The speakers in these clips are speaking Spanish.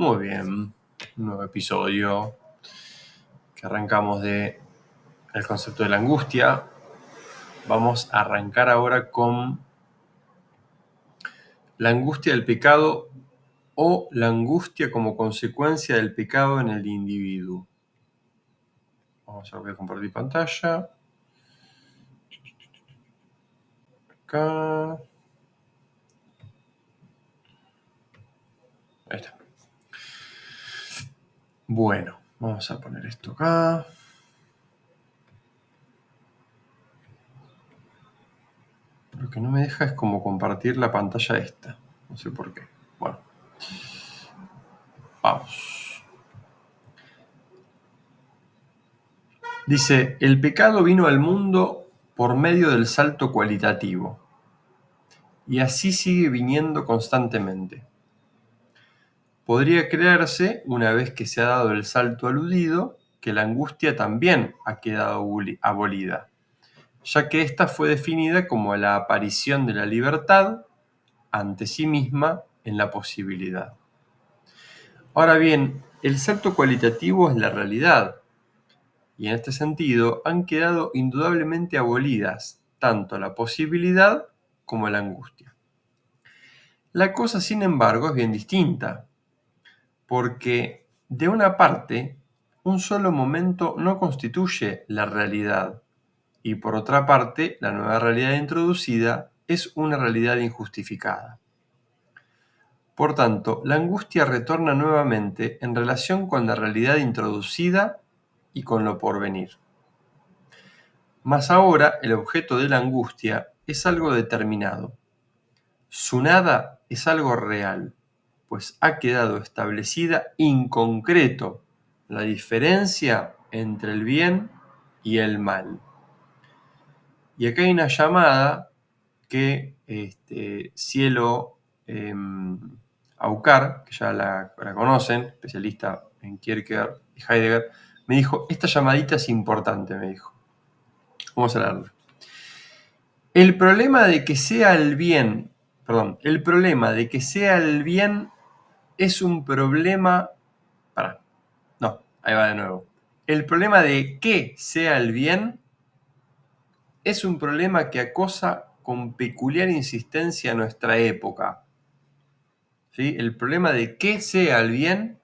Muy bien, un nuevo episodio que arrancamos de el concepto de la angustia. Vamos a arrancar ahora con la angustia del pecado o la angustia como consecuencia del pecado en el individuo. Vamos a ver, voy a compartir pantalla. Acá. Ahí está. Bueno, vamos a poner esto acá. Lo que no me deja es como compartir la pantalla esta. No sé por qué. Bueno. Vamos. Dice, el pecado vino al mundo por medio del salto cualitativo. Y así sigue viniendo constantemente. Podría creerse, una vez que se ha dado el salto aludido, que la angustia también ha quedado abolida, ya que ésta fue definida como la aparición de la libertad ante sí misma en la posibilidad. Ahora bien, el salto cualitativo es la realidad, y en este sentido han quedado indudablemente abolidas tanto la posibilidad como la angustia. La cosa, sin embargo, es bien distinta, porque de una parte, un solo momento no constituye la realidad, y por otra parte, la nueva realidad introducida es una realidad injustificada. Por tanto, la angustia retorna nuevamente en relación con la realidad introducida y con lo porvenir. Mas ahora el objeto de la angustia es algo determinado. Su nada es algo real, pues ha quedado establecida in concreto la diferencia entre el bien y el mal. Y acá hay una llamada que Cielo Aucar, que ya la conocen, especialista en Kierkegaard y Heidegger, me dijo, esta llamadita es importante, me dijo. Vamos a leerla. El problema de que sea el bien es un problema. Ahí va de nuevo. El problema de que sea el bien es un problema que acosa con peculiar insistencia a nuestra época. ¿Sí? El problema de que sea el bien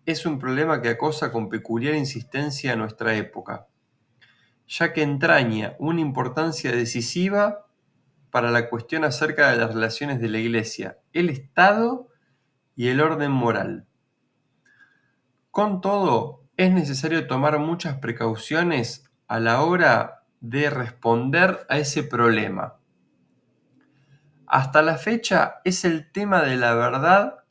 es un problema que acosa con peculiar insistencia a nuestra época, ya que entraña una importancia decisiva para la cuestión acerca de las relaciones de la Iglesia, el Estado y el orden moral. Con todo, es necesario tomar muchas precauciones a la hora de responder a ese problema. Hasta la fecha es el tema de la verdad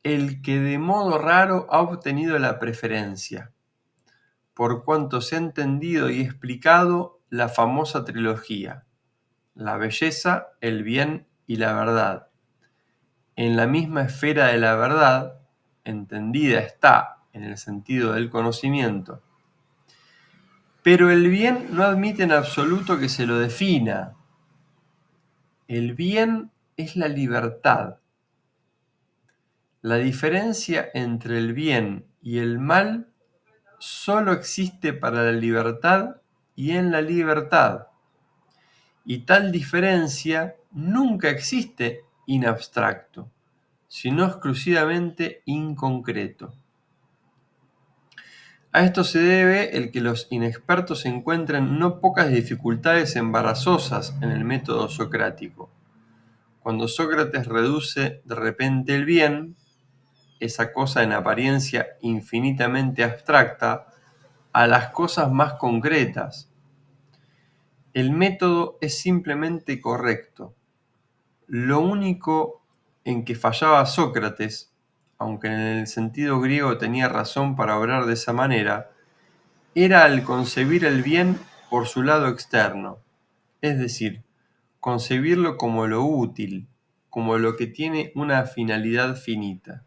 el que de modo raro ha obtenido la preferencia, por cuanto se ha entendido y explicado la famosa trilogía, la belleza, el bien y la verdad. En la misma esfera de la verdad, entendida está en el sentido del conocimiento. Pero el bien no admite en absoluto que se lo defina. El bien es la libertad. La diferencia entre el bien y el mal solo existe para la libertad y en la libertad. Y tal diferencia nunca existe in abstracto, sino exclusivamente inconcreto. A esto se debe el que los inexpertos encuentren no pocas dificultades embarazosas en el método socrático. Cuando Sócrates reduce de repente el bien, esa cosa en apariencia infinitamente abstracta, a las cosas más concretas. El método es simplemente correcto. Lo único en que fallaba Sócrates, aunque en el sentido griego tenía razón para obrar de esa manera, era al concebir el bien por su lado externo, es decir, concebirlo como lo útil, como lo que tiene una finalidad finita.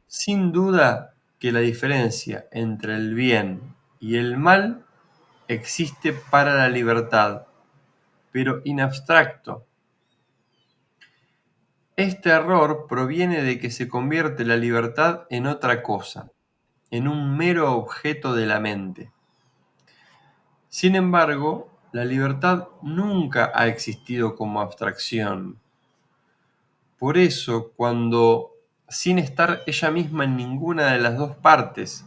Sin duda que la diferencia entre el bien y el mal existe para la libertad, pero in abstracto. Este error proviene de que se convierte la libertad en otra cosa, en un mero objeto de la mente. Sin embargo, la libertad nunca ha existido como abstracción. Por eso, cuando, sin estar ella misma en ninguna de las dos partes,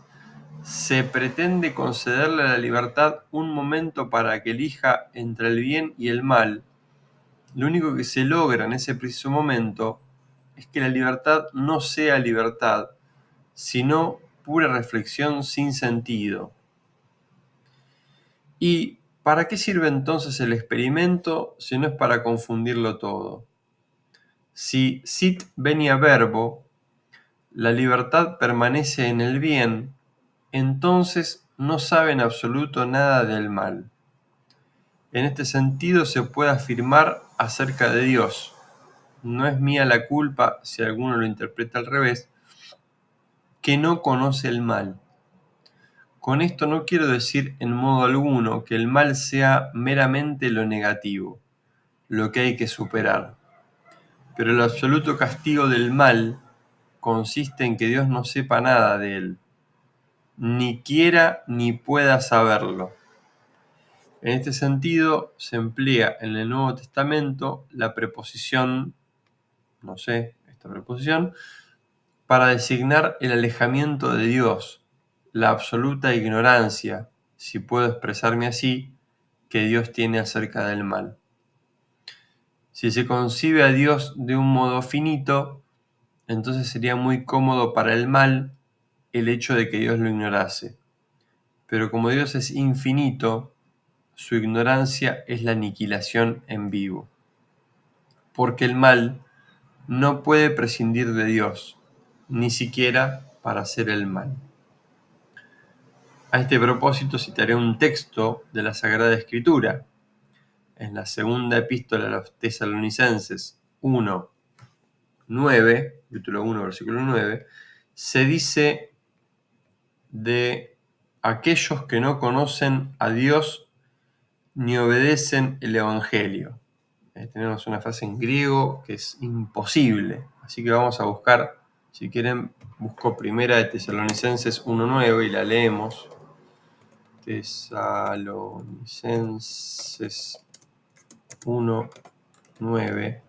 se pretende concederle a la libertad un momento para que elija entre el bien y el mal, lo único que se logra en ese preciso momento es que la libertad no sea libertad, sino pura reflexión sin sentido. ¿Y para qué sirve entonces el experimento si no es para confundirlo todo? Si sit venia verbo, la libertad permanece en el bien, entonces no sabe en absoluto nada del mal. En este sentido se puede afirmar acerca de Dios: no es mía la culpa, si alguno lo interpreta al revés, que no conoce el mal. Con esto no quiero decir en modo alguno que el mal sea meramente lo negativo, lo que hay que superar. Pero el absoluto castigo del mal consiste en que Dios no sepa nada de él, ni quiera ni pueda saberlo. En este sentido, se emplea en el Nuevo Testamento la preposición, esta preposición, para designar el alejamiento de Dios, la absoluta ignorancia, si puedo expresarme así, que Dios tiene acerca del mal. Si se concibe a Dios de un modo finito, entonces sería muy cómodo para el mal el hecho de que Dios lo ignorase. Pero como Dios es infinito, su ignorancia es la aniquilación en vivo. Porque el mal no puede prescindir de Dios, ni siquiera para hacer el mal. A este propósito citaré un texto de la Sagrada Escritura. En la segunda epístola a los Tesalonicenses 1:9, capítulo 1, versículo 9, se dice de aquellos que no conocen a Dios ni obedecen el Evangelio. Tenemos una frase en griego que es imposible, así que vamos a buscar, si quieren, busco primera de Tesalonicenses 1:9 y la leemos. Tesalonicenses 1:9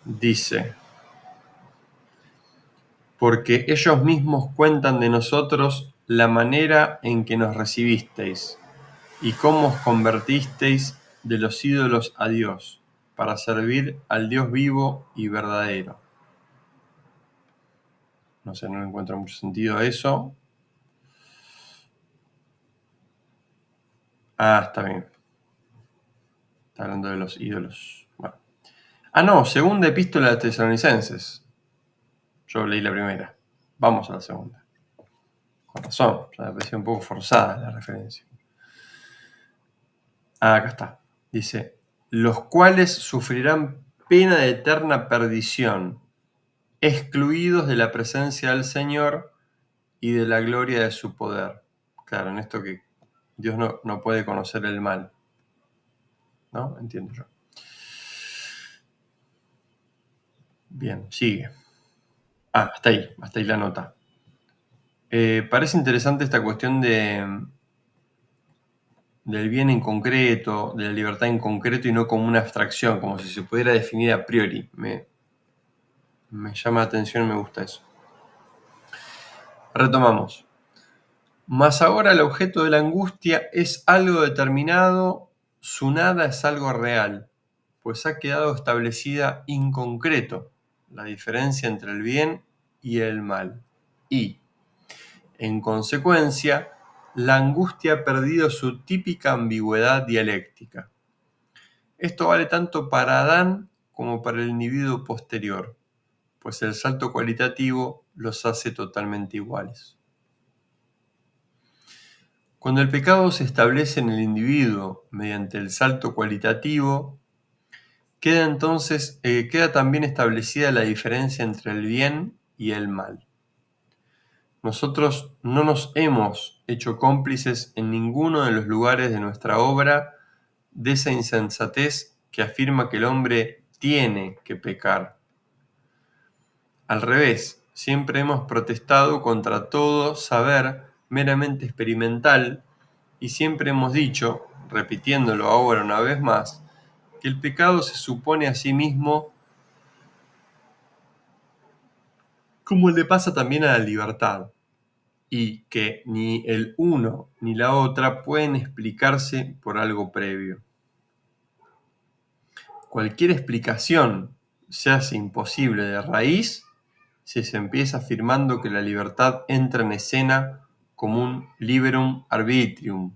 dice: porque ellos mismos cuentan de nosotros la manera en que nos recibisteis y cómo os convertisteis de los ídolos a Dios, para servir al Dios vivo y verdadero. No sé, no le encuentro mucho sentido a eso. Está bien. Está hablando de los ídolos. Bueno. No, segunda epístola de Tesalonicenses. Yo leí la primera. Vamos a la segunda. Con razón, me parecía un poco forzada la referencia. Acá está. Dice: los cuales sufrirán pena de eterna perdición, excluidos de la presencia del Señor y de la gloria de su poder. Claro, en esto que Dios no puede conocer el mal, ¿no? Entiendo yo. Bien, sigue. Hasta ahí la nota. Parece interesante esta cuestión del bien en concreto, de la libertad en concreto y no como una abstracción, como si se pudiera definir a priori. Me llama la atención, me gusta eso. Retomamos. Mas ahora el objeto de la angustia es algo determinado, su nada es algo real, pues ha quedado establecida in concreto la diferencia entre el bien y el mal. Y, en consecuencia, la angustia ha perdido su típica ambigüedad dialéctica. Esto vale tanto para Adán como para el individuo posterior, pues el salto cualitativo los hace totalmente iguales. Cuando el pecado se establece en el individuo mediante el salto cualitativo, queda también establecida la diferencia entre el bien y el mal. Nosotros no nos hemos hecho cómplices en ninguno de los lugares de nuestra obra de esa insensatez que afirma que el hombre tiene que pecar. Al revés, siempre hemos protestado contra todo saber meramente experimental y siempre hemos dicho, repitiéndolo ahora una vez más, que el pecado se supone a sí mismo como le pasa también a la libertad, y que ni el uno ni la otra pueden explicarse por algo previo. Cualquier explicación se hace imposible de raíz si se empieza afirmando que la libertad entra en escena como un liberum arbitrium,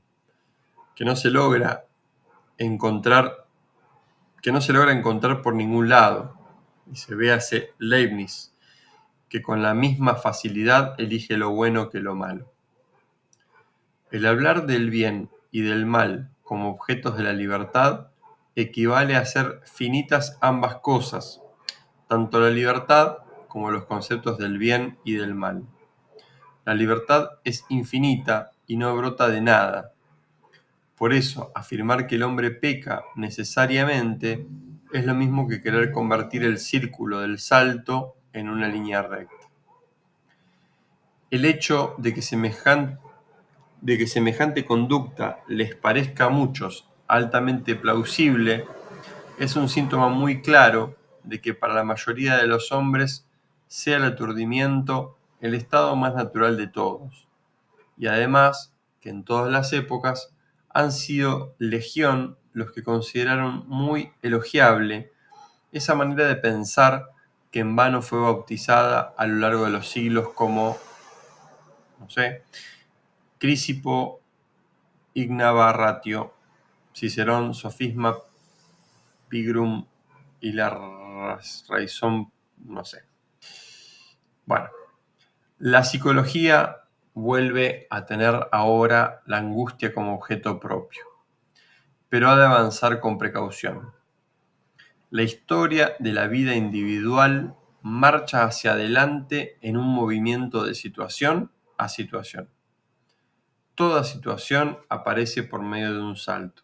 que no se logra encontrar por ningún lado, y se ve hace Leibniz, que con la misma facilidad elige lo bueno que lo malo. El hablar del bien y del mal como objetos de la libertad equivale a hacer finitas ambas cosas, tanto la libertad como los conceptos del bien y del mal. La libertad es infinita y no brota de nada. Por eso, afirmar que el hombre peca necesariamente es lo mismo que querer convertir el círculo del salto en una línea recta. El hecho de que semejante conducta les parezca a muchos altamente plausible es un síntoma muy claro de que para la mayoría de los hombres sea el aturdimiento el estado más natural de todos, y además que en todas las épocas han sido legión los que consideraron muy elogiable esa manera de pensar que en vano fue bautizada a lo largo de los siglos como, Crisipo, Ignava Ratio, Cicerón, Sofisma, Pigrum y la Raison, Bueno, la psicología vuelve a tener ahora la angustia como objeto propio, pero ha de avanzar con precaución. La historia de la vida individual marcha hacia adelante en un movimiento de situación a situación. Toda situación aparece por medio de un salto.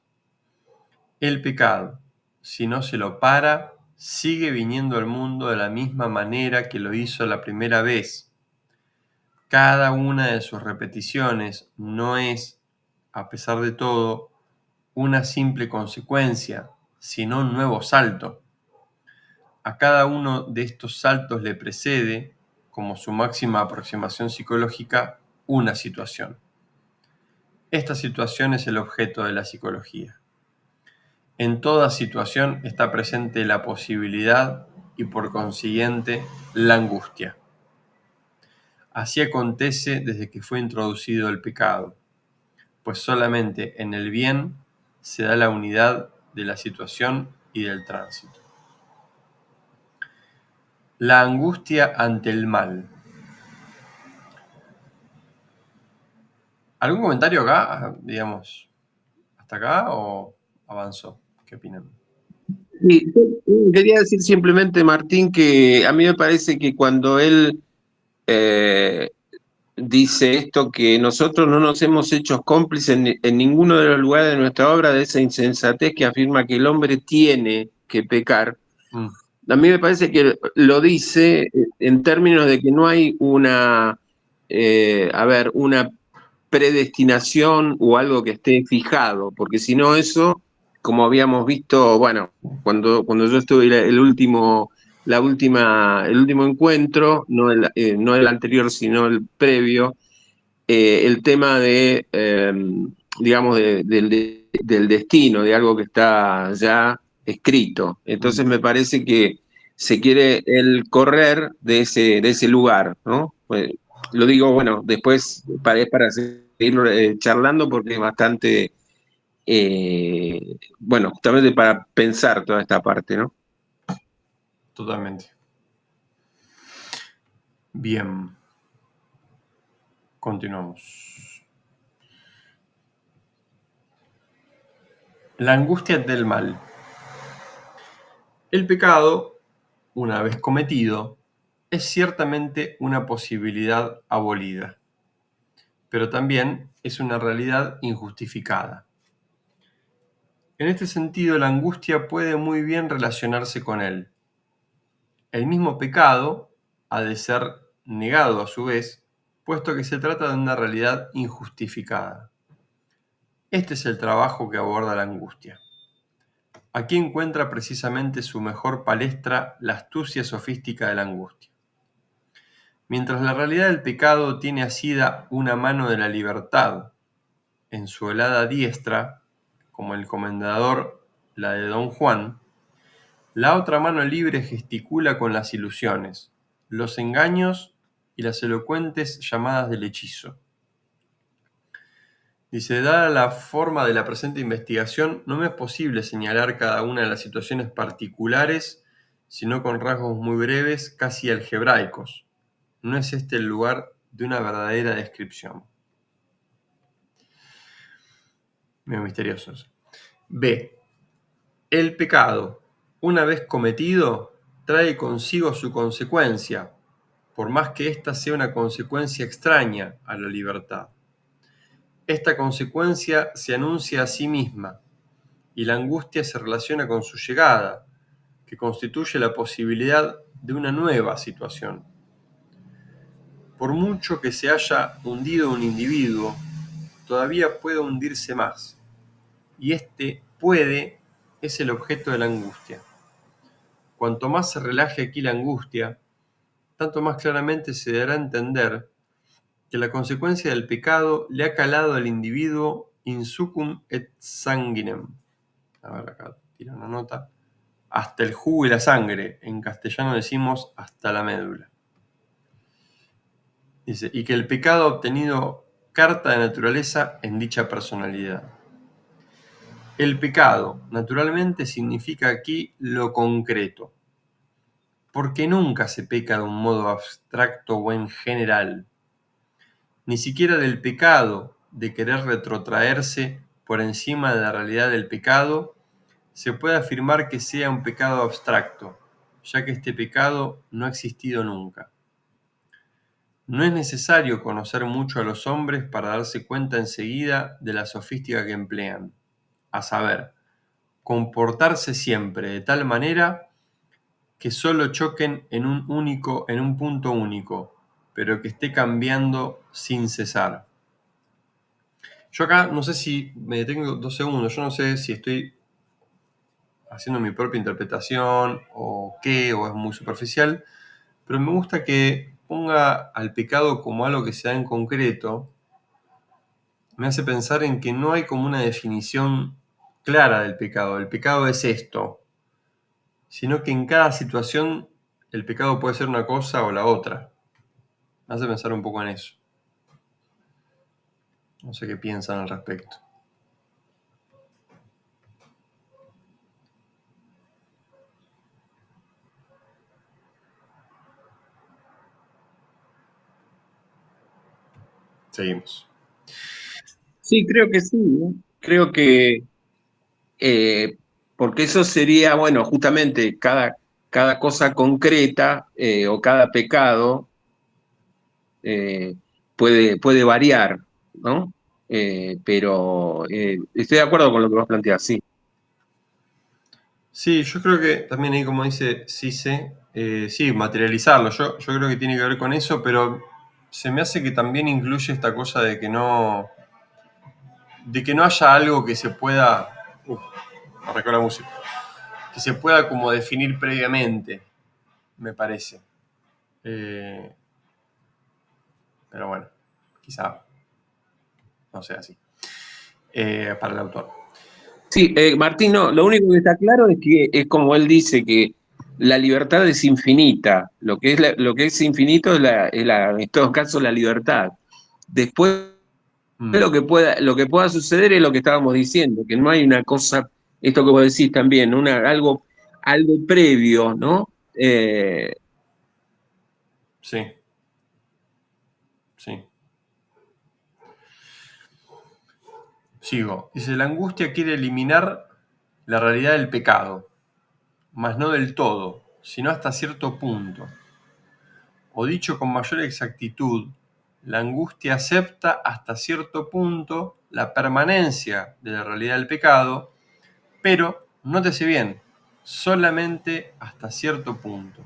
El pecado, si no se lo para, sigue viniendo al mundo de la misma manera que lo hizo la primera vez. Cada una de sus repeticiones no es, a pesar de todo, una simple consecuencia, sino un nuevo salto. A cada uno de estos saltos le precede, como su máxima aproximación psicológica, una situación. Esta situación es el objeto de la psicología. En toda situación está presente la posibilidad y, por consiguiente, la angustia. Así acontece desde que fue introducido el pecado, pues solamente en el bien se da la unidad de la situación y del tránsito. La angustia ante el mal. ¿Algún comentario acá, digamos, hasta acá o avanzó? ¿Qué opinan? Sí, quería decir simplemente, Martín, que a mí me parece que cuando él eh, dice esto, que nosotros no nos hemos hecho cómplices en ninguno de los lugares de nuestra obra de esa insensatez que afirma que el hombre tiene que pecar, a mí me parece que lo dice en términos de que no hay una predestinación o algo que esté fijado, porque si no eso, como habíamos visto, bueno, cuando yo estuve el último encuentro, no el anterior, sino el previo, el tema digamos, del destino, de algo que está ya escrito. Entonces me parece que se quiere el correr de ese lugar, ¿no? Pues, lo digo, bueno, después para seguir charlando porque es bastante, bueno, justamente para pensar toda esta parte, ¿no? Totalmente. Bien. Continuamos. La angustia del mal. El pecado, una vez cometido, es ciertamente una posibilidad abolida, pero también es una realidad injustificada. En este sentido, la angustia puede muy bien relacionarse con él. El mismo pecado ha de ser negado a su vez, puesto que se trata de una realidad injustificada. Este es el trabajo que aborda la angustia. Aquí encuentra precisamente su mejor palestra la astucia sofística de la angustia. Mientras la realidad del pecado tiene asida una mano de la libertad en su helada diestra, como el comendador la de Don Juan, la otra mano libre gesticula con las ilusiones, los engaños y las elocuentes llamadas del hechizo. Dice, dada la forma de la presente investigación, no me es posible señalar cada una de las situaciones particulares, sino con rasgos muy breves, casi algebraicos. No es este el lugar de una verdadera descripción. Medio misterioso eso. B. El pecado, una vez cometido, trae consigo su consecuencia, por más que ésta sea una consecuencia extraña a la libertad. Esta consecuencia se anuncia a sí misma, y la angustia se relaciona con su llegada, que constituye la posibilidad de una nueva situación. Por mucho que se haya hundido un individuo, todavía puede hundirse más, y este puede es el objeto de la angustia. Cuanto más se relaje aquí la angustia, tanto más claramente se dará a entender que la consecuencia del pecado le ha calado al individuo in succum et sanguinem. A ver, acá tira una nota. Hasta el jugo y la sangre. En castellano decimos hasta la médula. Dice, y que el pecado ha obtenido carta de naturaleza en dicha personalidad. El pecado, naturalmente, significa aquí lo concreto, porque nunca se peca de un modo abstracto o en general, ni siquiera del pecado de querer retrotraerse por encima de la realidad del pecado, se puede afirmar que sea un pecado abstracto, ya que este pecado no ha existido nunca. No es necesario conocer mucho a los hombres para darse cuenta enseguida de la sofística que emplean, a saber, comportarse siempre de tal manera que solo choquen en un punto único, pero que esté cambiando sin cesar. Yo acá no sé si me detengo 2 segundos, yo no sé si estoy haciendo mi propia interpretación o qué, o es muy superficial, pero me gusta que ponga al pecado como algo que se da en concreto. Me hace pensar en que no hay como una definición clara del pecado. El pecado es esto, sino que en cada situación el pecado puede ser una cosa o la otra. Me hace pensar un poco en eso. No sé qué piensan al respecto. Seguimos. Sí, creo que sí, ¿no? Creo que, porque eso sería, bueno, justamente cada cosa concreta o cada pecado puede variar, ¿no? Pero estoy de acuerdo con lo que vos planteás, sí. Sí, yo creo que también ahí, como dice Cise, sí, materializarlo. Yo creo que tiene que ver con eso, pero se me hace que también incluye esta cosa de que no haya algo que se pueda, arrancó la música, que se pueda como definir previamente, me parece. Pero bueno, quizá no sea así, para el autor. Sí, Martín, no, lo único que está claro es que es como él dice, que la libertad es infinita. Lo que es infinito en todo caso, la libertad. Después, lo que pueda suceder es lo que estábamos diciendo, que no hay una cosa, esto que vos decís también, algo previo, ¿no? Sí, sí. Sigo. Dice, la angustia quiere eliminar la realidad del pecado, mas no del todo, sino hasta cierto punto. O dicho con mayor exactitud, la angustia acepta hasta cierto punto la permanencia de la realidad del pecado, Pero, nótese bien, solamente hasta cierto punto.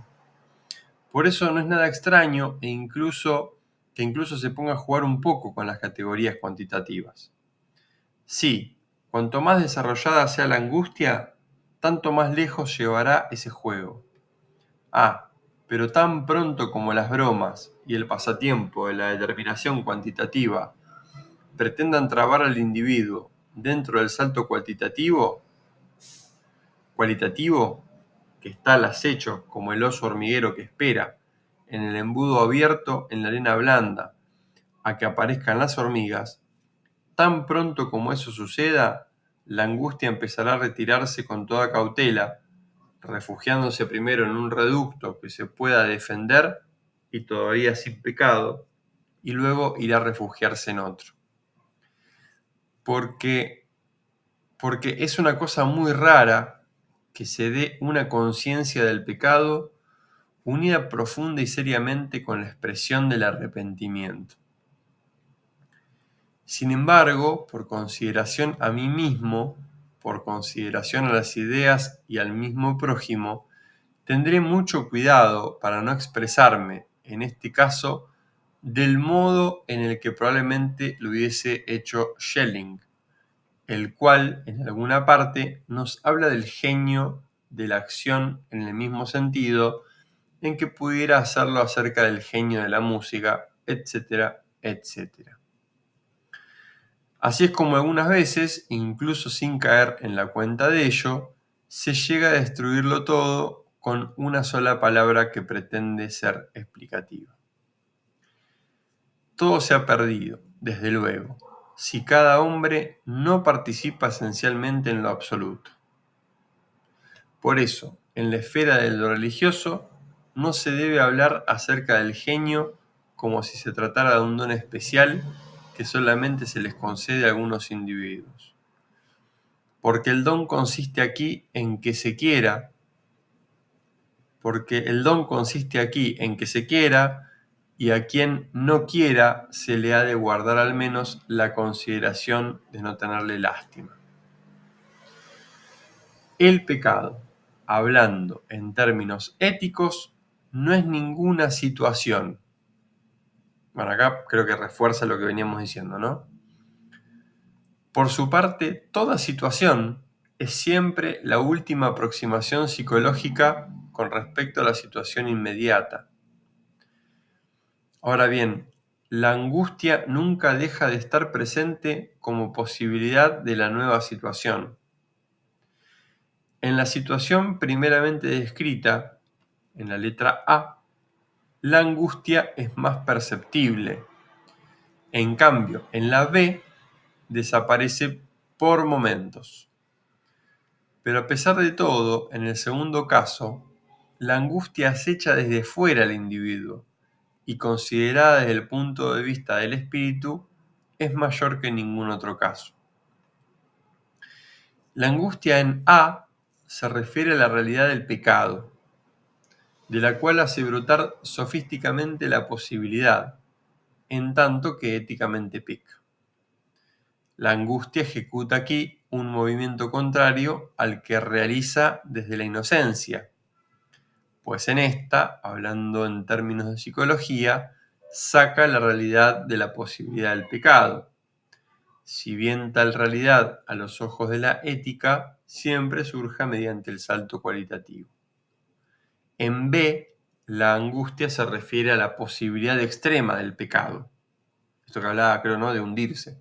Por eso no es nada extraño que incluso se ponga a jugar un poco con las categorías cuantitativas. Sí, cuanto más desarrollada sea la angustia, tanto más lejos llevará ese juego. Pero tan pronto como las bromas y el pasatiempo de la determinación cuantitativa pretendan trabar al individuo dentro del salto cualitativo, que está al acecho como el oso hormiguero que espera en el embudo abierto en la arena blanda a que aparezcan las hormigas, tan pronto como eso suceda, la angustia empezará a retirarse con toda cautela, refugiándose primero en un reducto que se pueda defender y todavía sin pecado, y luego irá a refugiarse en otro. Porque es una cosa muy rara que se dé una conciencia del pecado unida profunda y seriamente con la expresión del arrepentimiento. Sin embargo, por consideración a mí mismo, por consideración a las ideas y al mismo prójimo, tendré mucho cuidado para no expresarme, en este caso, del modo en el que probablemente lo hubiese hecho Schelling, el cual, en alguna parte, nos habla del genio de la acción en el mismo sentido en que pudiera hacerlo acerca del genio de la música, etcétera, etcétera. Así es como algunas veces, incluso sin caer en la cuenta de ello, se llega a destruirlo todo con una sola palabra que pretende ser explicativa. Todo se ha perdido, desde luego, si cada hombre no participa esencialmente en lo absoluto. Por eso, en la esfera de lo religioso, no se debe hablar acerca del genio como si se tratara de un don especial que solamente se les concede a algunos individuos. Porque el don consiste aquí en que se quiera, y a quien no quiera se le ha de guardar al menos la consideración de no tenerle lástima. El pecado, hablando en términos éticos, no es ninguna situación. Bueno, acá creo que refuerza lo que veníamos diciendo, ¿no? Por su parte, toda situación es siempre la última aproximación psicológica con respecto a la situación inmediata. Ahora bien, la angustia nunca deja de estar presente como posibilidad de la nueva situación. En la situación primeramente descrita, en la letra A, la angustia es más perceptible. En cambio, en la B, desaparece por momentos. Pero a pesar de todo, en el segundo caso, la angustia acecha desde fuera al individuo y considerada desde el punto de vista del espíritu, es mayor que en ningún otro caso. La angustia en A se refiere a la realidad del pecado, de la cual hace brotar sofísticamente la posibilidad, en tanto que éticamente peca. La angustia ejecuta aquí un movimiento contrario al que realiza desde la inocencia, pues en esta, hablando en términos de psicología, saca la realidad de la posibilidad del pecado. Si bien tal realidad, a los ojos de la ética, siempre surja mediante el salto cualitativo. En B, la angustia se refiere a la posibilidad extrema del pecado. Esto que hablaba, creo, ¿no?, de hundirse.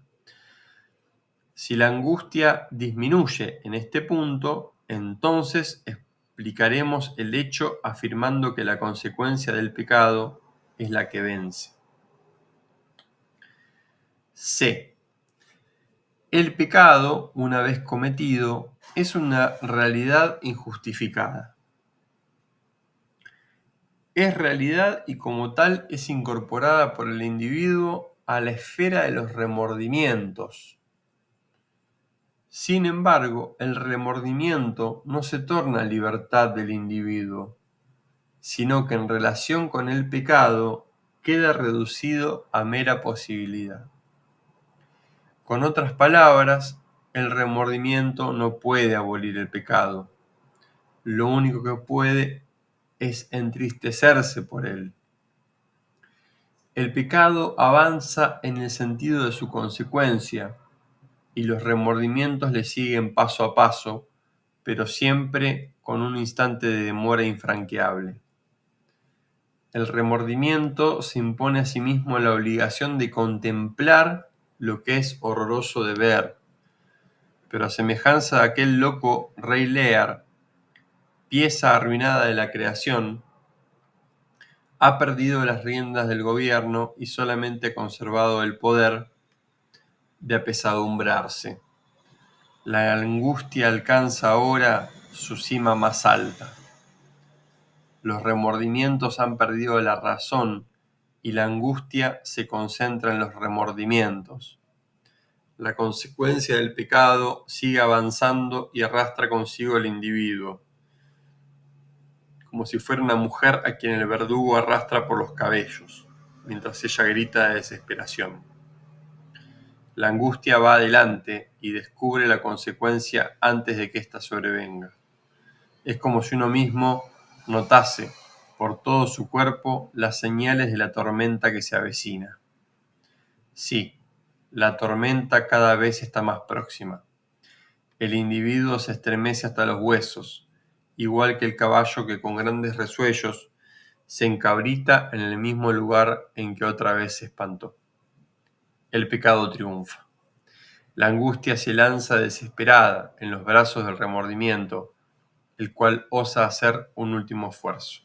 Si la angustia disminuye en este punto, entonces explicaremos el hecho afirmando que la consecuencia del pecado es la que vence. C. El pecado, una vez cometido, es una realidad injustificada. Es realidad y como tal es incorporada por el individuo a la esfera de los remordimientos. Sin embargo, el remordimiento no se torna libertad del individuo, sino que en relación con el pecado queda reducido a mera posibilidad. Con otras palabras, El remordimiento no puede abolir el pecado. Lo único que puede es entristecerse por él. El pecado avanza en el sentido de su consecuencia y los remordimientos le siguen paso a paso, pero siempre con un instante de demora infranqueable. El remordimiento se impone a sí mismo la obligación de contemplar lo que es horroroso de ver, pero a semejanza de aquel loco rey Lear, pieza arruinada de la creación, ha perdido las riendas del gobierno y solamente ha conservado el poder de apesadumbrarse. La angustia alcanza ahora su cima más alta. Los remordimientos han perdido la razón y la angustia se concentra en los remordimientos. La consecuencia del pecado sigue avanzando y arrastra consigo al individuo, como si fuera una mujer a quien el verdugo arrastra por los cabellos, mientras ella grita de desesperación. La angustia va adelante y descubre la consecuencia antes de que ésta sobrevenga. Es como si uno mismo notase por todo su cuerpo las señales de la tormenta que se avecina. Sí, la tormenta cada vez está más próxima. El individuo se estremece hasta los huesos, igual que el caballo que con grandes resuellos se encabrita en el mismo lugar en que otra vez se espantó. El pecado triunfa. La angustia se lanza desesperada en los brazos del remordimiento, el cual osa hacer un último esfuerzo.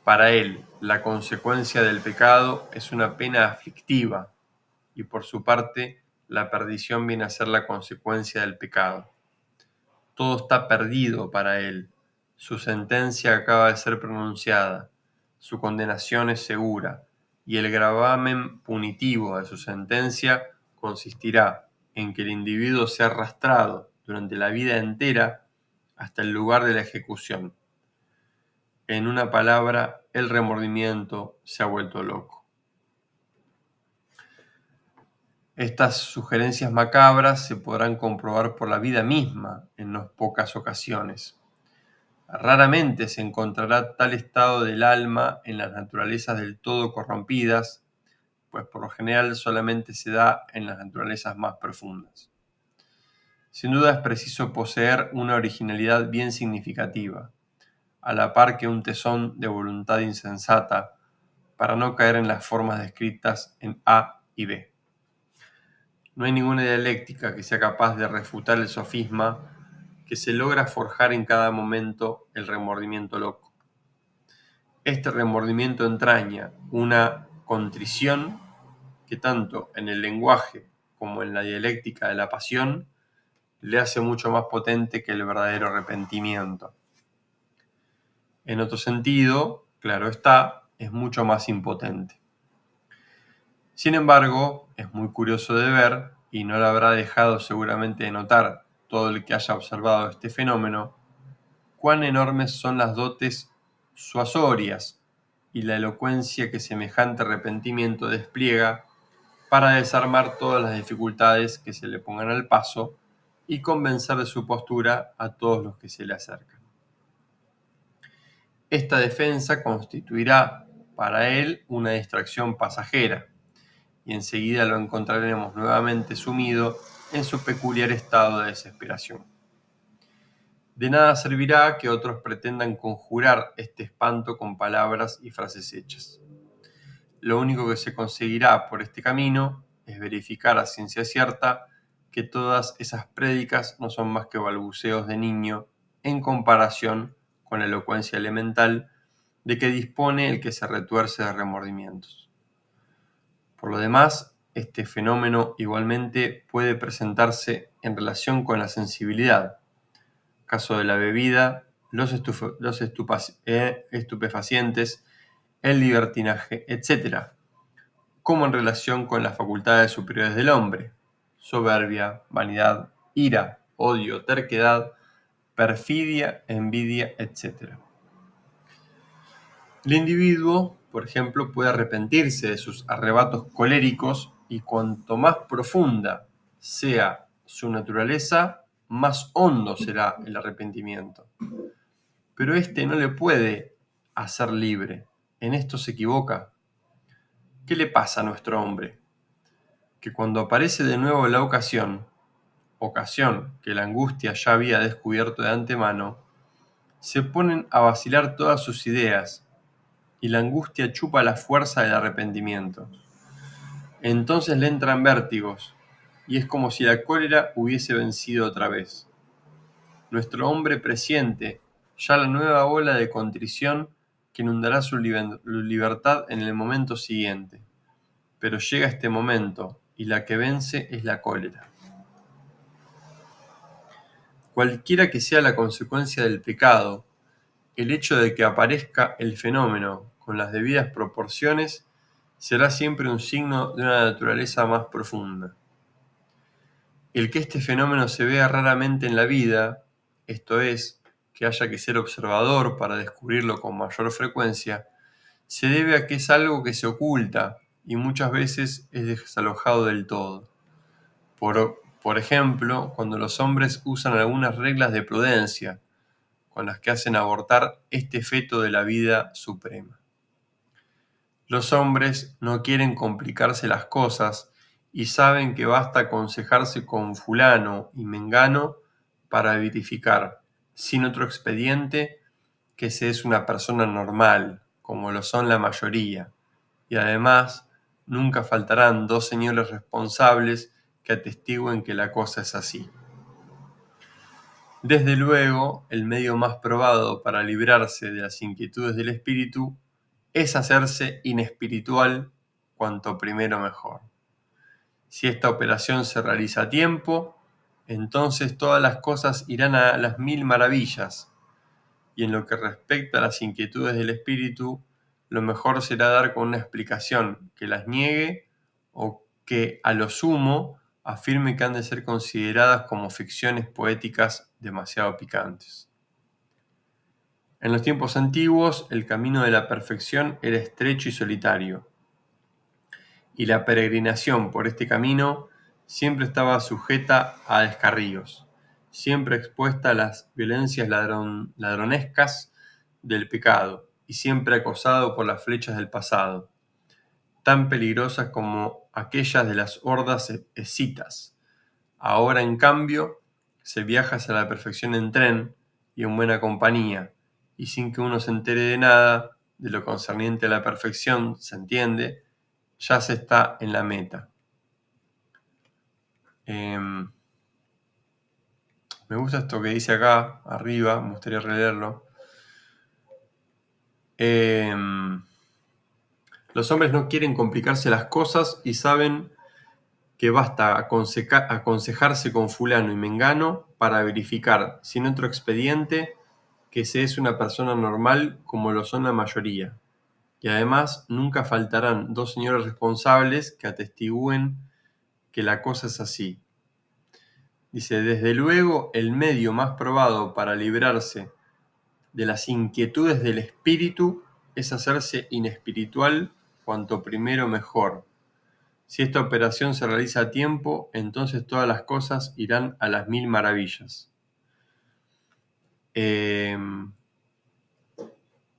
Para él, la consecuencia del pecado es una pena aflictiva, y por su parte, la perdición viene a ser la consecuencia del pecado. Todo está perdido para él. Su sentencia acaba de ser pronunciada, su condenación es segura, y el gravamen punitivo de su sentencia consistirá en que el individuo sea arrastrado durante la vida entera hasta el lugar de la ejecución. En una palabra, el remordimiento se ha vuelto loco. Estas sugerencias macabras se podrán comprobar por la vida misma en no pocas ocasiones. Raramente se encontrará tal estado del alma en las naturalezas del todo corrompidas, pues por lo general solamente se da en las naturalezas más profundas. Sin duda es preciso poseer una originalidad bien significativa, a la par que un tesón de voluntad insensata, para no caer en las formas descritas en A y B. No hay ninguna dialéctica que sea capaz de refutar el sofisma que se logra forjar en cada momento el remordimiento loco. Este remordimiento entraña una contrición que tanto en el lenguaje como en la dialéctica de la pasión le hace mucho más potente que el verdadero arrepentimiento. En otro sentido, claro está, es mucho más impotente. Sin embargo, es muy curioso de ver, y no lo habrá dejado seguramente de notar todo el que haya observado este fenómeno, cuán enormes son las dotes suasorias y la elocuencia que semejante arrepentimiento despliega para desarmar todas las dificultades que se le pongan al paso y convencer de su postura a todos los que se le acercan. Esta defensa constituirá para él una distracción pasajera, y enseguida lo encontraremos nuevamente sumido en su peculiar estado de desesperación. De nada servirá que otros pretendan conjurar este espanto con palabras y frases hechas. Lo único que se conseguirá por este camino es verificar a ciencia cierta que todas esas prédicas no son más que balbuceos de niño en comparación con la elocuencia elemental de que dispone el que se retuerce de remordimientos. Por lo demás, este fenómeno igualmente puede presentarse en relación con la sensibilidad, caso de la bebida, los estupefacientes, el libertinaje, etc., como en relación con las facultades superiores del hombre, soberbia, vanidad, ira, odio, terquedad, perfidia, envidia, etc. El individuo, por ejemplo, puede arrepentirse de sus arrebatos coléricos, y cuanto más profunda sea su naturaleza, más hondo será el arrepentimiento. Pero este no le puede hacer libre. En esto se equivoca. ¿Qué le pasa a nuestro hombre? Que cuando aparece de nuevo la ocasión que la angustia ya había descubierto de antemano, se ponen a vacilar todas sus ideas y la angustia chupa la fuerza del arrepentimiento. Entonces le entran vértigos y es como si la cólera hubiese vencido otra vez. Nuestro hombre presiente ya la nueva ola de contrición que inundará su libertad en el momento siguiente. Pero llega este momento y la que vence es la cólera. Cualquiera que sea la consecuencia del pecado, el hecho de que aparezca el fenómeno con las debidas proporciones será siempre un signo de una naturaleza más profunda. El que este fenómeno se vea raramente en la vida, esto es, que haya que ser observador para descubrirlo con mayor frecuencia, se debe a que es algo que se oculta y muchas veces es desalojado del todo. Por ejemplo, cuando los hombres usan algunas reglas de prudencia, con las que hacen abortar este feto de la vida suprema. Los hombres no quieren complicarse las cosas y saben que basta aconsejarse con fulano y mengano para verificar, sin otro expediente, que se es una persona normal, como lo son la mayoría, y además nunca faltarán dos señores responsables que atestiguen que la cosa es así. Desde luego, el medio más probado para librarse de las inquietudes del espíritu es hacerse inespiritual cuanto primero mejor. Si esta operación se realiza a tiempo, entonces todas las cosas irán a las mil maravillas, y en lo que respecta a las inquietudes del espíritu, lo mejor será dar con una explicación que las niegue o que, a lo sumo, afirme que han de ser consideradas como ficciones poéticas demasiado picantes. En los tiempos antiguos, el camino de la perfección era estrecho y solitario, y la peregrinación por este camino siempre estaba sujeta a descarríos, siempre expuesta a las violencias ladronescas del pecado y siempre acosado por las flechas del pasado, tan peligrosas como aquellas de las hordas escitas. Ahora, en cambio, se viaja hacia la perfección en tren y en buena compañía, y sin que uno se entere de nada de lo concerniente a la perfección, se entiende, ya se está en la meta. Me gusta esto que dice acá arriba, me gustaría releerlo. Los hombres no quieren complicarse las cosas y saben que basta aconsejarse con fulano y mengano para verificar, sin otro expediente, que se es una persona normal como lo son la mayoría. Y además nunca faltarán dos señores responsables que atestigúen que la cosa es así. Dice, desde luego el medio más probado para librarse de las inquietudes del espíritu es hacerse inespiritual cuanto primero mejor. Si esta operación se realiza a tiempo, entonces todas las cosas irán a las mil maravillas.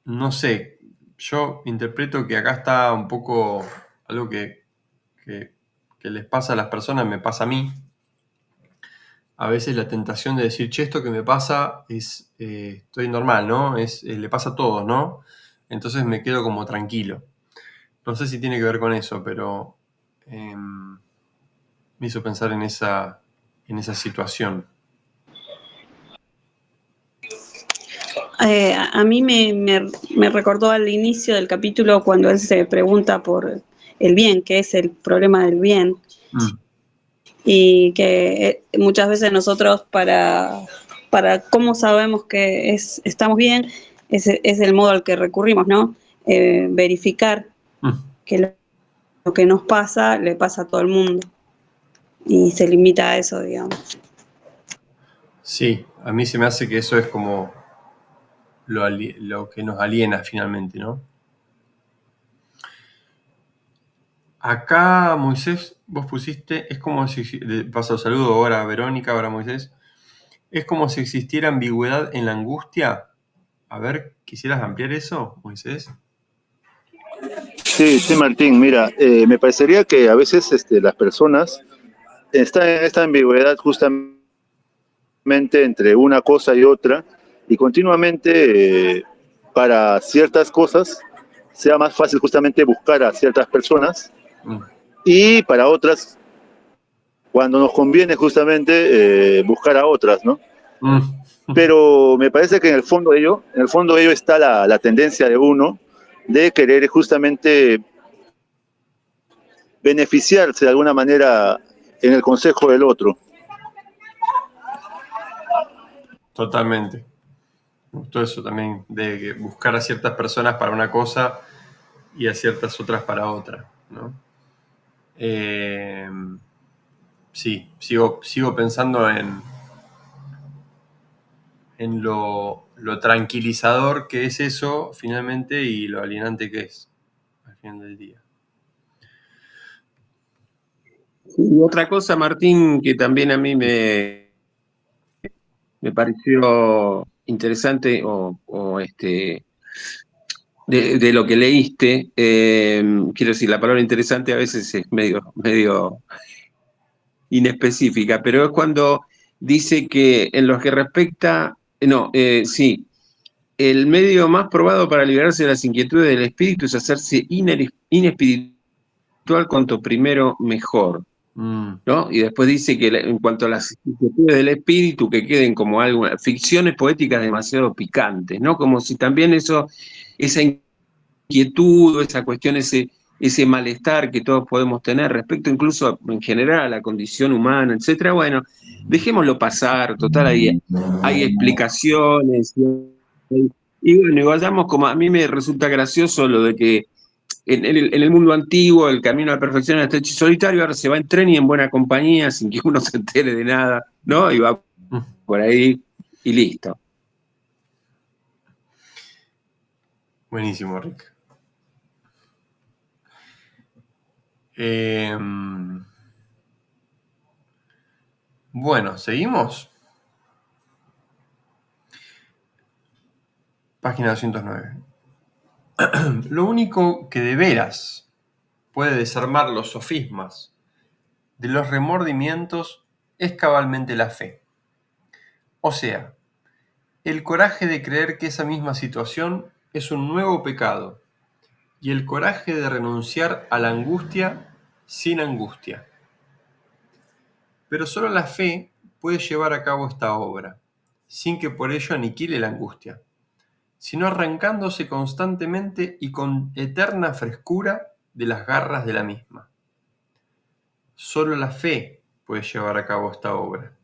No sé, yo interpreto que acá está un poco algo que les pasa a las personas, me pasa a mí. A veces la tentación de decir, che, esto que me pasa es, estoy normal, ¿no? Le pasa a todos, ¿no? Entonces me quedo como tranquilo. No sé si tiene que ver con eso, pero me hizo pensar en esa situación. A mí me recordó al inicio del capítulo cuando él se pregunta por el bien, qué es el problema del bien. Y que muchas veces nosotros para cómo sabemos que estamos bien, es el modo al que recurrimos, ¿no? Verificar que lo que nos pasa le pasa a todo el mundo. Y se limita a eso, digamos. Sí, a mí se me hace que eso es como lo que nos aliena finalmente, ¿no? Acá, Moisés, vos pusiste, es como si, paso el saludo ahora a Verónica, ahora a Moisés, es como si existiera ambigüedad en la angustia. A ver, ¿quisieras ampliar eso, Moisés? Sí, sí, Martín, mira, me parecería que a veces las personas están en esta ambigüedad justamente entre una cosa y otra, y continuamente para ciertas cosas sea más fácil justamente buscar a ciertas personas, y para otras, cuando nos conviene justamente buscar a otras, ¿no? Pero me parece que en el fondo de ello está la tendencia de uno de querer justamente beneficiarse de alguna manera en el consejo del otro. Totalmente. Me gustó eso también, de buscar a ciertas personas para una cosa y a ciertas otras para otra, ¿no? Sí, sigo pensando en lo tranquilizador que es eso finalmente y lo alienante que es al final del día. Y otra cosa, Martín, que también a mí me pareció interesante de lo que leíste, quiero decir, la palabra interesante a veces es medio inespecífica, pero es cuando dice que en lo que respecta, sí, el medio más probado para liberarse de las inquietudes del espíritu es hacerse inespiritual cuanto primero mejor, ¿no? Y después dice que en cuanto a las inquietudes del espíritu, que queden como algo, ficciones poéticas demasiado picantes, ¿no? Como si también esa inquietud, esa cuestión, ese malestar que todos podemos tener respecto incluso en general a la condición humana, etcétera, bueno, dejémoslo pasar, total, hay explicaciones, y bueno, y vayamos como a mí me resulta gracioso lo de que en el mundo antiguo el camino a la perfección está hecho solitario, ahora se va en tren y en buena compañía sin que uno se entere de nada, ¿no? Y va por ahí y listo. Buenísimo, Rick. Bueno, ¿seguimos? Página 209. Lo único que de veras puede desarmar los sofismas de los remordimientos es cabalmente la fe. O sea, el coraje de creer que esa misma situación es un nuevo pecado y el coraje de renunciar a la angustia sin angustia. Pero solo la fe puede llevar a cabo esta obra, sin que por ello aniquile la angustia, sino arrancándose constantemente y con eterna frescura de las garras de la misma. Solo la fe puede llevar a cabo esta obra,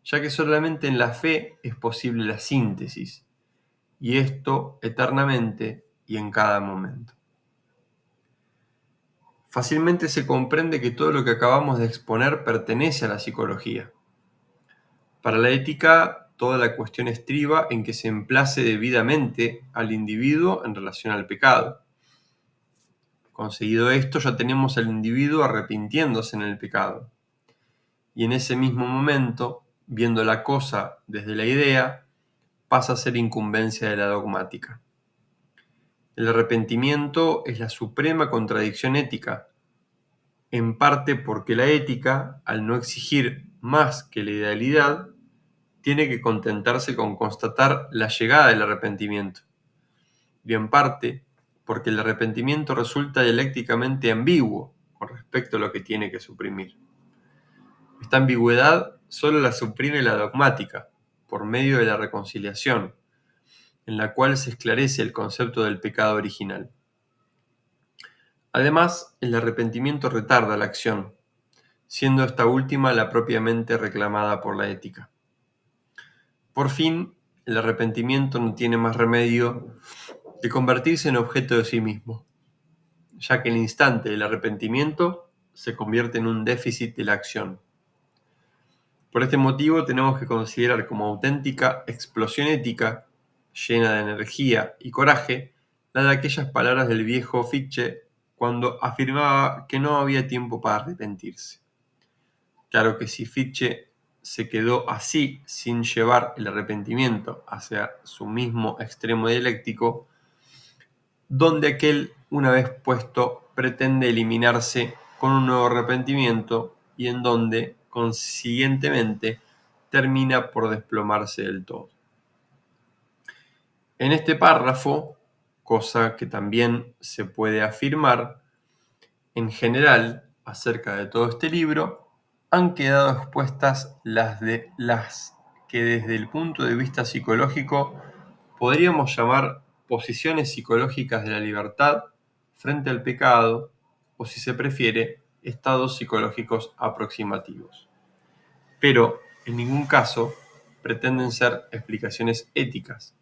ya que solamente en la fe es posible la síntesis, y esto eternamente y en cada momento. Fácilmente se comprende que todo lo que acabamos de exponer pertenece a la psicología. Para la ética, toda la cuestión estriba en que se emplace debidamente al individuo en relación al pecado. Conseguido esto, ya tenemos al individuo arrepintiéndose en el pecado. Y en ese mismo momento, viendo la cosa desde la idea, pasa a ser incumbencia de la dogmática. El arrepentimiento es la suprema contradicción ética, en parte porque la ética, al no exigir más que la idealidad, tiene que contentarse con constatar la llegada del arrepentimiento, y en parte porque el arrepentimiento resulta dialécticamente ambiguo con respecto a lo que tiene que suprimir. Esta ambigüedad solo la suprime la dogmática, por medio de la reconciliación, en la cual se esclarece el concepto del pecado original. Además, el arrepentimiento retarda la acción, siendo esta última la propiamente reclamada por la ética. Por fin, el arrepentimiento no tiene más remedio que convertirse en objeto de sí mismo, ya que el instante del arrepentimiento se convierte en un déficit de la acción. Por este motivo tenemos que considerar como auténtica explosión ética, llena de energía y coraje, la de aquellas palabras del viejo Fichte cuando afirmaba que no había tiempo para arrepentirse. Claro que si Fichte se quedó así sin llevar el arrepentimiento hacia su mismo extremo dialéctico, donde aquel, una vez puesto, pretende eliminarse con un nuevo arrepentimiento y en donde, consiguientemente, termina por desplomarse del todo. En este párrafo, cosa que también se puede afirmar, en general, acerca de todo este libro, han quedado expuestas las que desde el punto de vista psicológico podríamos llamar posiciones psicológicas de la libertad frente al pecado, o si se prefiere, estados psicológicos aproximativos. Pero en ningún caso pretenden ser explicaciones éticas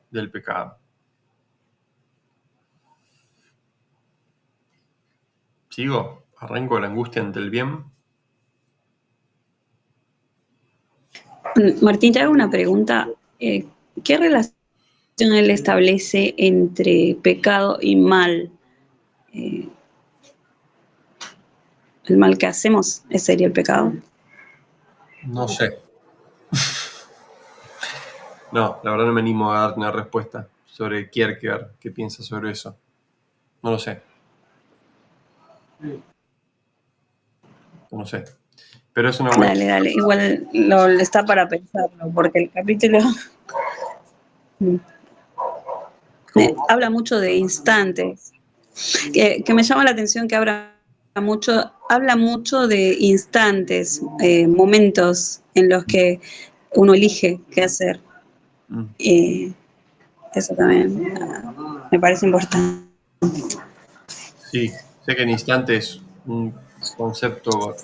del pecado. ¿Sigo? ¿Arranco la angustia ante el bien? Martín, te hago una pregunta. ¿Qué relación él establece entre pecado y mal? ¿El mal que hacemos sería el pecado? No sé. No, la verdad no me animo a dar una respuesta sobre Kierkegaard. ¿Qué piensa sobre eso? No lo sé. No sé. Pero es una buena... Dale. Igual está para pensarlo, porque el capítulo habla mucho de instantes. Que me llama la atención que habla mucho de instantes, momentos en los que uno elige qué hacer. Eso también me parece importante. Sí, sé que en instante es un concepto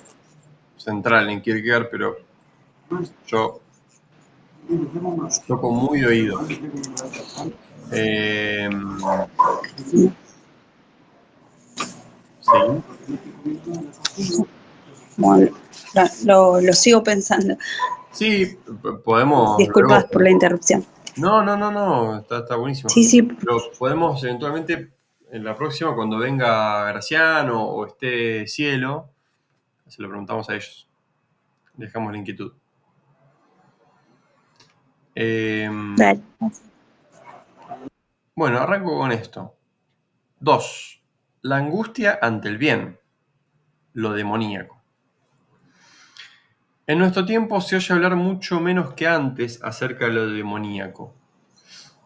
central en Kierkegaard, pero yo toco muy de oído. Sí. Bueno, lo sigo pensando. Sí, podemos Disculpas luego... por la interrupción. No, está buenísimo. Sí. Pero podemos eventualmente, en la próxima, cuando venga Graciano o esté Cielo, se lo preguntamos a ellos. Dejamos la inquietud. Dale. Bueno, arranco con esto. 2. La angustia ante el bien, lo demoníaco. En nuestro tiempo se oye hablar mucho menos que antes acerca de lo demoníaco.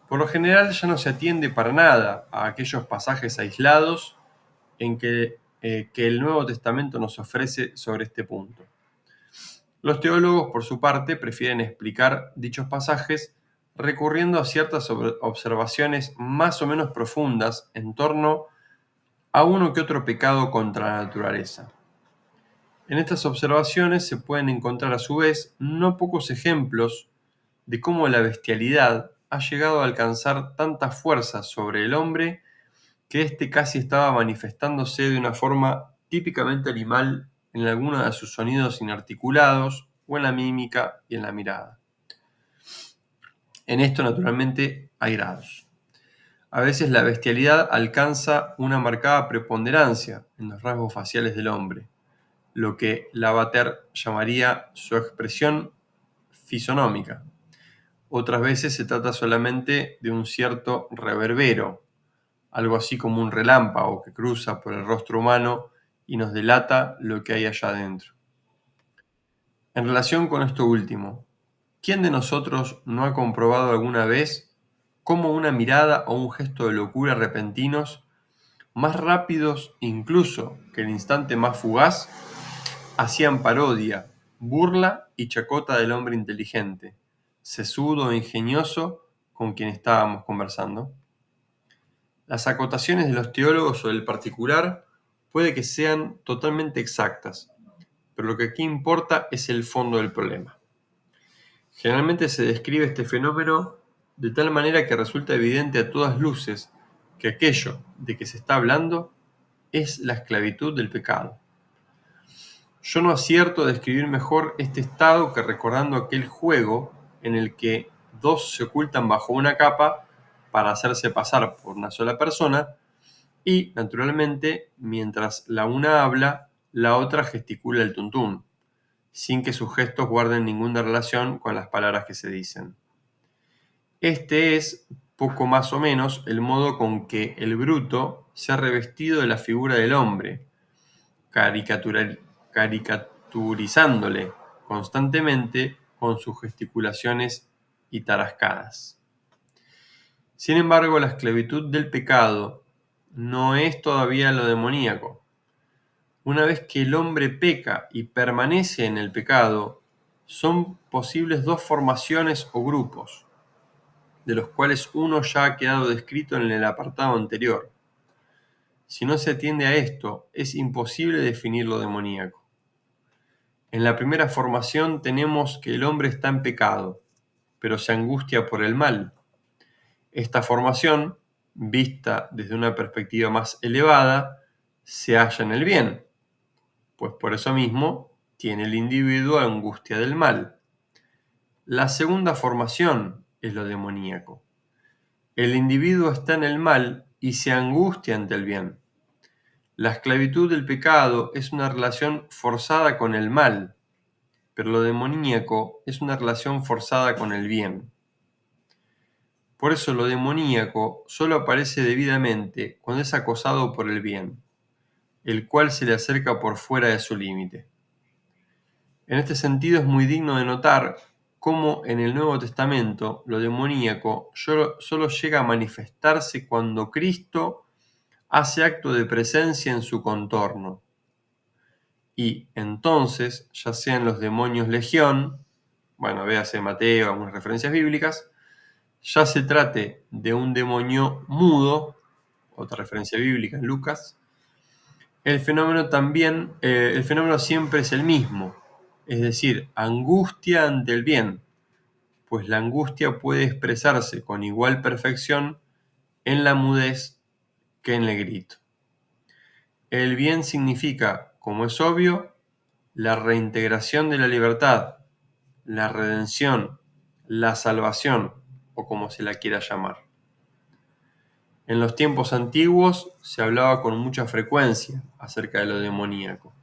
Por lo general ya no se atiende para nada a aquellos pasajes aislados en que el Nuevo Testamento nos ofrece sobre este punto. Los teólogos, por su parte, prefieren explicar dichos pasajes recurriendo a ciertas observaciones más o menos profundas en torno a uno que otro pecado contra la naturaleza. En estas observaciones se pueden encontrar a su vez no pocos ejemplos de cómo la bestialidad ha llegado a alcanzar tanta fuerza sobre el hombre que éste casi estaba manifestándose de una forma típicamente animal en alguno de sus sonidos inarticulados o en la mímica y en la mirada. En esto, naturalmente, hay grados. A veces la bestialidad alcanza una marcada preponderancia en los rasgos faciales del hombre, lo que Lavater llamaría su expresión fisonómica. Otras veces se trata solamente de un cierto reverbero, algo así como un relámpago que cruza por el rostro humano y nos delata lo que hay allá adentro. En relación con esto último, ¿quién de nosotros no ha comprobado alguna vez cómo una mirada o un gesto de locura repentinos, más rápidos incluso que el instante más fugaz, hacían parodia, burla y chacota del hombre inteligente, sesudo e ingenioso con quien estábamos conversando? Las acotaciones de los teólogos sobre el particular puede que sean totalmente exactas, pero lo que aquí importa es el fondo del problema. Generalmente se describe este fenómeno de tal manera que resulta evidente a todas luces que aquello de que se está hablando es la esclavitud del pecado. Yo no acierto a describir mejor este estado que recordando aquel juego en el que dos se ocultan bajo una capa para hacerse pasar por una sola persona, Y, naturalmente, mientras la una habla, la otra gesticula el tuntún, sin que sus gestos guarden ninguna relación con las palabras que se dicen. Este es, poco más o menos, el modo con que el bruto se ha revestido de la figura del hombre, caricaturizándole constantemente con sus gesticulaciones y tarascadas. Sin embargo, la esclavitud del pecado no es todavía lo demoníaco. Una vez que el hombre peca y permanece en el pecado, son posibles dos formaciones o grupos, de los cuales uno ya ha quedado descrito en el apartado anterior. Si no se atiende a esto, es imposible definir lo demoníaco. En la primera formación tenemos que el hombre está en pecado, pero se angustia por el mal. Esta formación, vista desde una perspectiva más elevada, se halla en el bien, pues por eso mismo tiene el individuo angustia del mal. La segunda formación es lo demoníaco. El individuo está en el mal y se angustia ante el bien. La esclavitud del pecado es una relación forzada con el mal, pero lo demoníaco es una relación forzada con el bien. Por eso lo demoníaco solo aparece debidamente cuando es acosado por el bien, el cual se le acerca por fuera de su límite. En este sentido es muy digno de notar cómo en el Nuevo Testamento lo demoníaco solo llega a manifestarse cuando Cristo hace acto de presencia en su contorno. Y entonces, ya sean los demonios legión, véase Mateo, algunas referencias bíblicas, ya se trate de un demonio mudo, otra referencia bíblica en Lucas, el fenómeno siempre es el mismo, es decir, angustia ante el bien, pues la angustia puede expresarse con igual perfección en la mudez que en el grito. El bien significa, como es obvio, la reintegración de la libertad, la redención, la salvación, o como se la quiera llamar. En los tiempos antiguos se hablaba con mucha frecuencia acerca de lo demoníaco.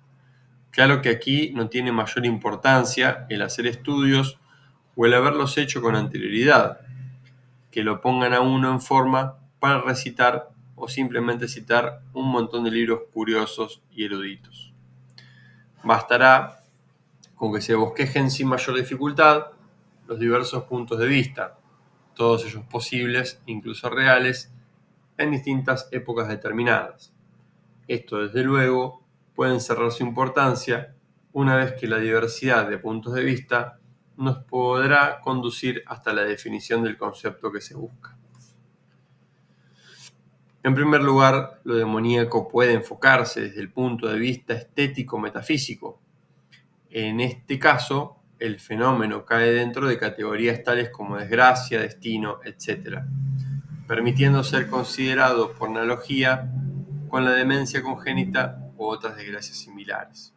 Claro que aquí no tiene mayor importancia el hacer estudios o el haberlos hecho con anterioridad, que lo pongan a uno en forma para recitar o simplemente citar un montón de libros curiosos y eruditos. Bastará con que se bosquejen sin mayor dificultad los diversos puntos de vista, todos ellos posibles, incluso reales, en distintas épocas determinadas. Esto, desde luego, puede encerrar su importancia una vez que la diversidad de puntos de vista nos podrá conducir hasta la definición del concepto que se busca. En primer lugar, lo demoníaco puede enfocarse desde el punto de vista estético-metafísico. En este caso, el fenómeno cae dentro de categorías tales como desgracia, destino, etc., permitiendo ser considerado por analogía con la demencia congénita u otras desgracias similares.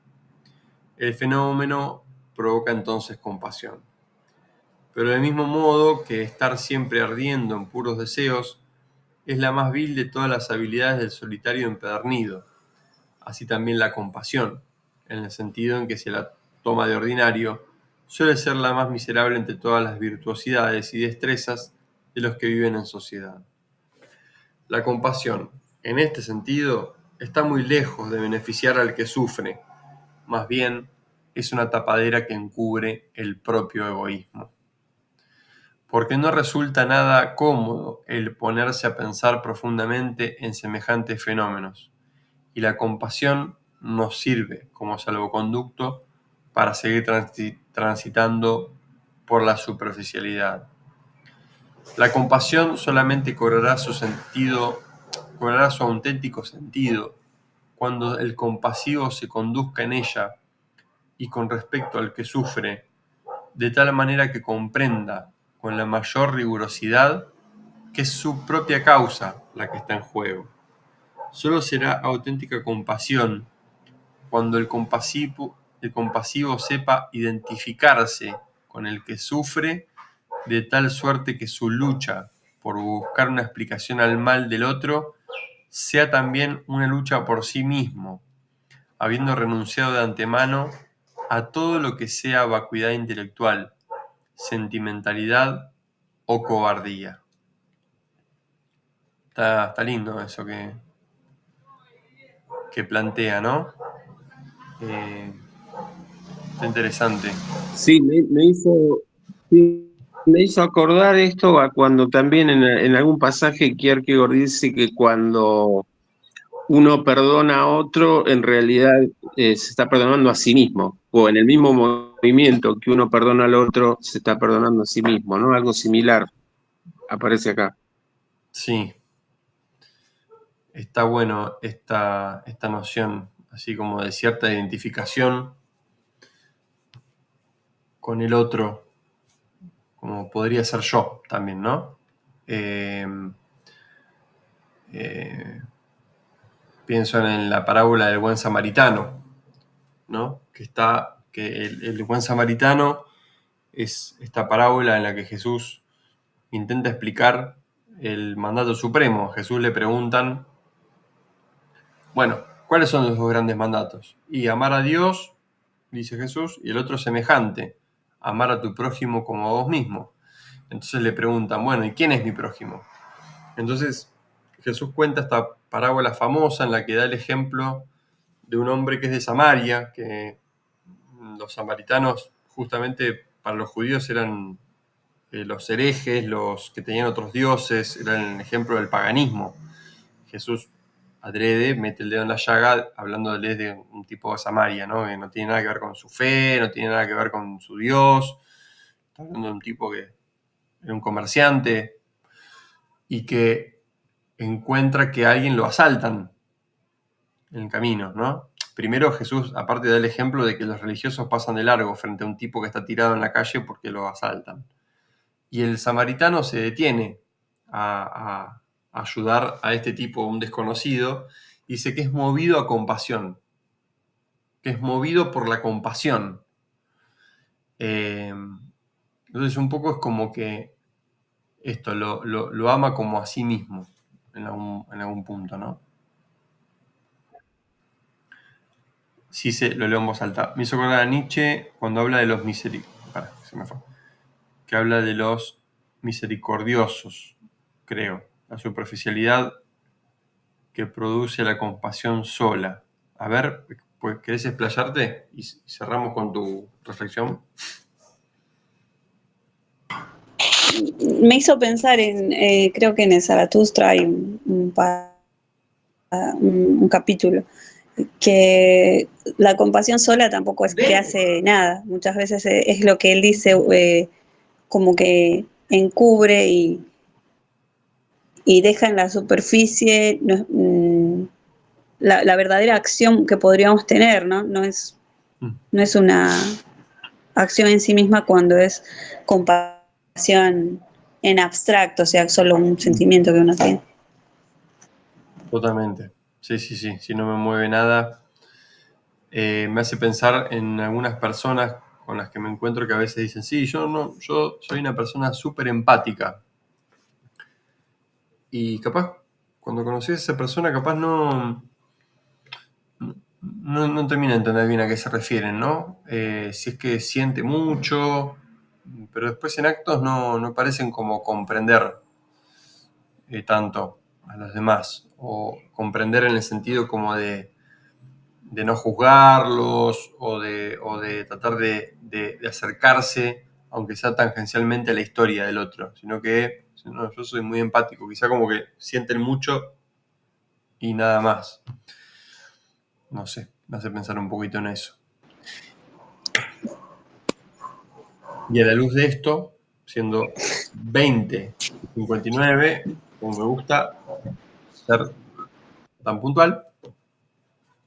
El fenómeno provoca entonces compasión. Pero del mismo modo que estar siempre ardiendo en puros deseos es la más vil de todas las habilidades del solitario empedernido, así también la compasión, en el sentido en que se la toma de ordinario, suele ser la más miserable entre todas las virtuosidades y destrezas de los que viven en sociedad. La compasión, en este sentido, está muy lejos de beneficiar al que sufre, más bien es una tapadera que encubre el propio egoísmo. Porque no resulta nada cómodo el ponerse a pensar profundamente en semejantes fenómenos, y la compasión nos sirve como salvoconducto para seguir transitando por la superficialidad. La compasión solamente cobrará su auténtico sentido cuando el compasivo se conduzca en ella y con respecto al que sufre, de tal manera que comprenda con la mayor rigurosidad que es su propia causa la que está en juego. Solo será auténtica compasión cuando el compasivo sepa identificarse con el que sufre de tal suerte que su lucha por buscar una explicación al mal del otro sea también una lucha por sí mismo, habiendo renunciado de antemano a todo lo que sea vacuidad intelectual, sentimentalidad o cobardía. Está lindo eso que plantea, ¿no? Está interesante. Sí, me hizo acordar esto a cuando también en algún pasaje Kierkegaard dice que cuando uno perdona a otro, en realidad se está perdonando a sí mismo, o en el mismo movimiento que uno perdona al otro, se está perdonando a sí mismo, ¿no? Algo similar aparece acá. Sí, está bueno esta noción, así como de cierta identificación con el otro, como podría ser yo también, ¿no? Pienso en la parábola del buen samaritano, ¿no? Que el buen samaritano es esta parábola en la que Jesús intenta explicar el mandato supremo. A Jesús le preguntan, bueno, ¿cuáles son los dos grandes mandatos? Y amar a Dios, dice Jesús, y el otro semejante, amar a tu prójimo como a vos mismo. Entonces le preguntan, bueno, ¿y quién es mi prójimo? Entonces Jesús cuenta esta parábola famosa en la que da el ejemplo de un hombre que es de Samaria, que los samaritanos justamente para los judíos eran los herejes, los que tenían otros dioses, eran el ejemplo del paganismo. Jesús adrede mete el dedo en la llaga hablándoles de un tipo de Samaria, ¿no? Que no tiene nada que ver con su fe, no tiene nada que ver con su Dios. Está hablando de un tipo que era un comerciante y que encuentra que a alguien lo asaltan en el camino, ¿no? Primero Jesús, aparte da el ejemplo de que los religiosos pasan de largo frente a un tipo que está tirado en la calle porque lo asaltan. Y el samaritano se detiene a ayudar a este tipo, un desconocido, y dice que es movido a compasión, que es movido por la compasión. Entonces un poco es como que esto lo ama como a sí mismo en algún punto, ¿no? Sí, lo leo en voz alta. Me hizo acordar a Nietzsche cuando habla de los que habla de los misericordiosos, creo. La superficialidad que produce la compasión sola. A ver, pues, ¿querés explayarte? Y cerramos con tu reflexión. Me hizo pensar creo que en el Zaratustra hay un capítulo, que la compasión sola tampoco es que hace nada. Muchas veces es lo que él dice, como que encubre y deja en la superficie la verdadera acción que podríamos tener, ¿no? No es una acción en sí misma cuando es compasión en abstracto, o sea, solo un sentimiento que uno tiene. Totalmente. Sí. Si no me mueve nada, me hace pensar en algunas personas con las que me encuentro que a veces dicen, sí, yo soy una persona súper empática. Y capaz, cuando conocí a esa persona, capaz no termina de entender bien a qué se refieren, ¿no? Si es que siente mucho, pero después en actos no parecen como comprender tanto a los demás, o comprender en el sentido como de no juzgarlos, o de tratar de acercarse, aunque sea tangencialmente a la historia del otro, sino que no, yo soy muy empático, quizá como que sienten mucho y nada más. No sé, me hace pensar un poquito en eso. Y a la luz de esto, siendo 20:59, como me gusta ser tan puntual,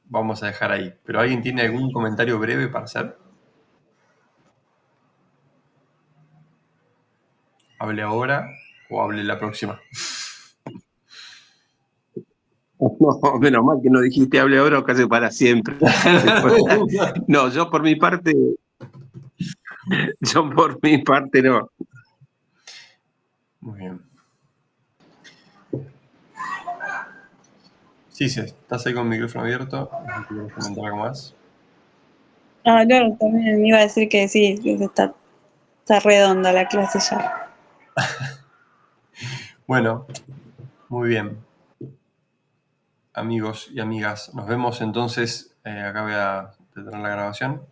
vamos a dejar ahí. ¿Pero alguien tiene algún comentario breve para hacer? ¿Hable ahora o hable la próxima? No, menos mal que no dijiste hable ahora o casi para siempre. No, yo por mi parte no. Muy bien. Sí, sí, estás ahí con el micrófono abierto. ¿Quieres comentar algo más? Ah, no, también me iba a decir que sí, que está redonda la clase ya. Bueno, muy bien. Amigos y amigas, nos vemos entonces. Acá voy a detener la grabación.